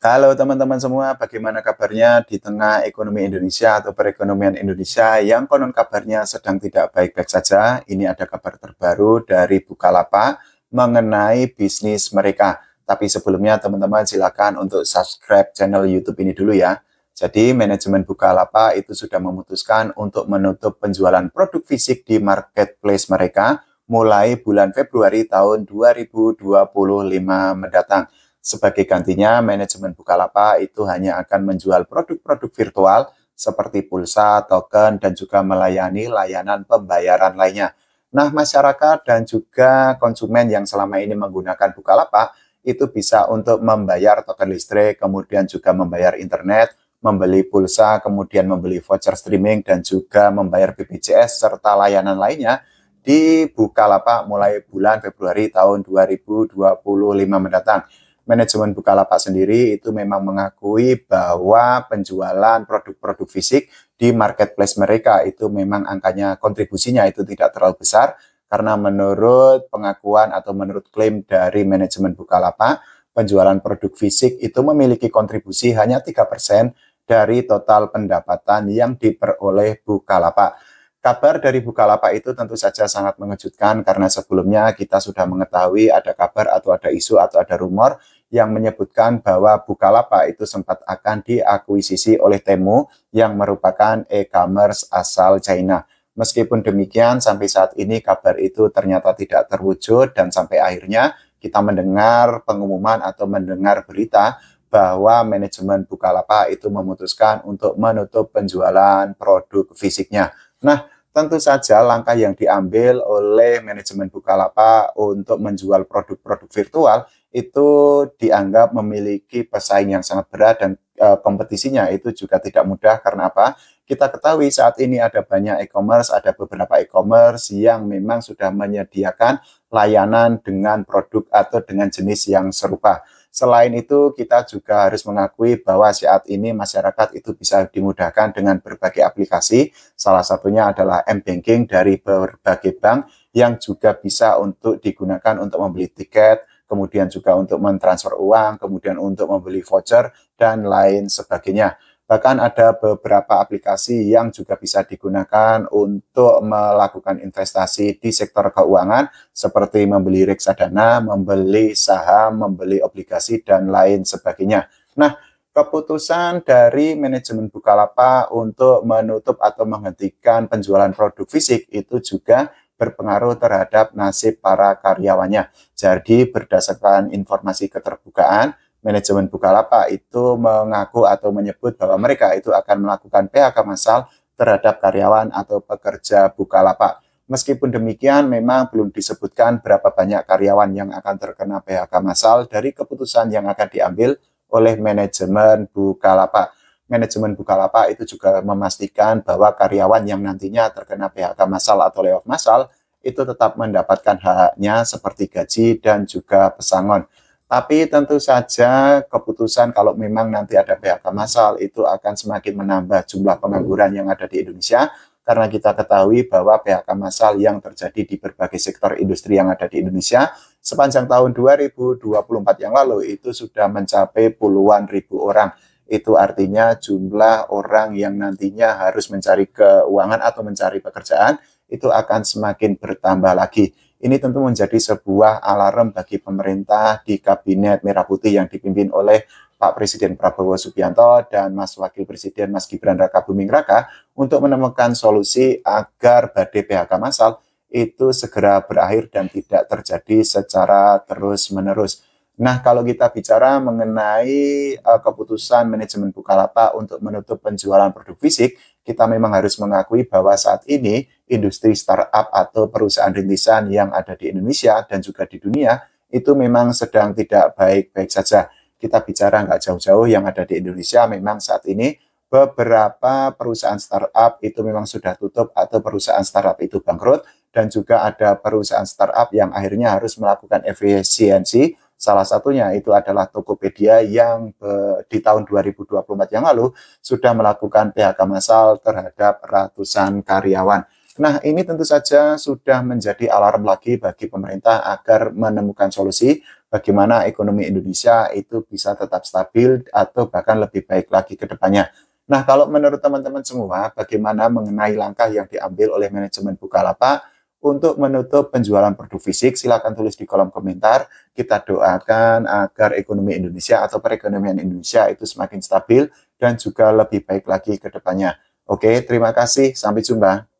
Halo teman-teman semua, bagaimana kabarnya di tengah ekonomi Indonesia atau perekonomian Indonesia yang konon kabarnya sedang tidak baik-baik saja? Ini ada kabar terbaru dari Bukalapak mengenai bisnis mereka. Tapi sebelumnya teman-teman silakan untuk subscribe channel YouTube ini dulu ya. Jadi manajemen Bukalapak itu sudah memutuskan untuk menutup penjualan produk fisik di marketplace mereka mulai bulan Februari tahun 2025 mendatang. Sebagai gantinya, manajemen Bukalapak itu hanya akan menjual produk-produk virtual seperti pulsa, token, dan juga melayani layanan pembayaran lainnya. Nah, masyarakat dan juga konsumen yang selama ini menggunakan Bukalapak itu bisa untuk membayar token listrik, kemudian juga membayar internet, membeli pulsa, kemudian membeli voucher streaming, dan juga membayar BPJS serta layanan lainnya di Bukalapak mulai bulan Februari tahun 2025 mendatang. Manajemen Bukalapak sendiri itu memang mengakui bahwa penjualan produk-produk fisik di marketplace mereka itu memang angkanya kontribusinya itu tidak terlalu besar karena menurut pengakuan atau menurut klaim dari manajemen Bukalapak, penjualan produk fisik itu memiliki kontribusi hanya 3% dari total pendapatan yang diperoleh Bukalapak. Kabar dari Bukalapak itu tentu saja sangat mengejutkan karena sebelumnya kita sudah mengetahui ada kabar atau ada isu atau ada rumor yang menyebutkan bahwa Bukalapak itu sempat akan diakuisisi oleh Temu yang merupakan e-commerce asal China. Meskipun demikian, sampai saat ini kabar itu ternyata tidak terwujud dan sampai akhirnya kita mendengar pengumuman atau mendengar berita bahwa manajemen Bukalapak itu memutuskan untuk menutup penjualan produk fisiknya. Nah, tentu saja langkah yang diambil oleh manajemen Bukalapak untuk menjual produk-produk virtual itu dianggap memiliki pesaing yang sangat berat dan kompetisinya itu juga tidak mudah karena apa? Kita ketahui saat ini ada banyak e-commerce, ada beberapa e-commerce yang memang sudah menyediakan layanan dengan produk atau dengan jenis yang serupa. Selain itu, kita juga harus mengakui bahwa saat ini masyarakat itu bisa dimudahkan dengan berbagai aplikasi. Salah satunya adalah m-banking dari berbagai bank yang juga bisa untuk digunakan untuk membeli tiket, kemudian juga untuk mentransfer uang, kemudian untuk membeli voucher, dan lain sebagainya. Bahkan ada beberapa aplikasi yang juga bisa digunakan untuk melakukan investasi di sektor keuangan seperti membeli reksadana, membeli saham, membeli obligasi, dan lain sebagainya. Nah, keputusan dari manajemen Bukalapak untuk menutup atau menghentikan penjualan produk fisik itu juga berpengaruh terhadap nasib para karyawannya. Jadi berdasarkan informasi keterbukaan, manajemen Bukalapak itu mengaku atau menyebut bahwa mereka itu akan melakukan PHK massal terhadap karyawan atau pekerja Bukalapak. Meskipun demikian, memang belum disebutkan berapa banyak karyawan yang akan terkena PHK massal dari keputusan yang akan diambil oleh manajemen Bukalapak. Manajemen Bukalapak itu juga memastikan bahwa karyawan yang nantinya terkena PHK massal atau layoff massal itu tetap mendapatkan hak-haknya seperti gaji dan juga pesangon. Tapi tentu saja keputusan kalau memang nanti ada PHK massal itu akan semakin menambah jumlah pengangguran yang ada di Indonesia karena kita ketahui bahwa PHK massal yang terjadi di berbagai sektor industri yang ada di Indonesia sepanjang tahun 2024 yang lalu itu sudah mencapai puluhan ribu orang. Itu artinya jumlah orang yang nantinya harus mencari keuangan atau mencari pekerjaan itu akan semakin bertambah lagi. Ini tentu menjadi sebuah alarm bagi pemerintah di Kabinet Merah Putih yang dipimpin oleh Pak Presiden Prabowo Subianto dan Mas Wakil Presiden Mas Gibran Rakabuming Raka untuk menemukan solusi agar badai PHK massal itu segera berakhir dan tidak terjadi secara terus-menerus. Nah, kalau kita bicara mengenai keputusan manajemen Bukalapak untuk menutup penjualan produk fisik, kita memang harus mengakui bahwa saat ini industri startup atau perusahaan rintisan yang ada di Indonesia dan juga di dunia itu memang sedang tidak baik-baik saja. Kita bicara nggak jauh-jauh yang ada di Indonesia, memang saat ini beberapa perusahaan startup itu memang sudah tutup atau perusahaan startup itu bangkrut dan juga ada perusahaan startup yang akhirnya harus melakukan efisiensi. Salah satunya itu adalah Tokopedia yang di tahun 2024 yang lalu sudah melakukan PHK massal terhadap ratusan karyawan. Nah, ini tentu saja sudah menjadi alarm lagi bagi pemerintah agar menemukan solusi bagaimana ekonomi Indonesia itu bisa tetap stabil atau bahkan lebih baik lagi ke depannya. Nah, kalau menurut teman-teman semua, bagaimana mengenai langkah yang diambil oleh manajemen Bukalapak untuk menutup penjualan produk fisik? Silakan tulis di kolom komentar. Kita doakan agar ekonomi Indonesia atau perekonomian Indonesia itu semakin stabil dan juga lebih baik lagi ke depannya. Oke, terima kasih. Sampai jumpa.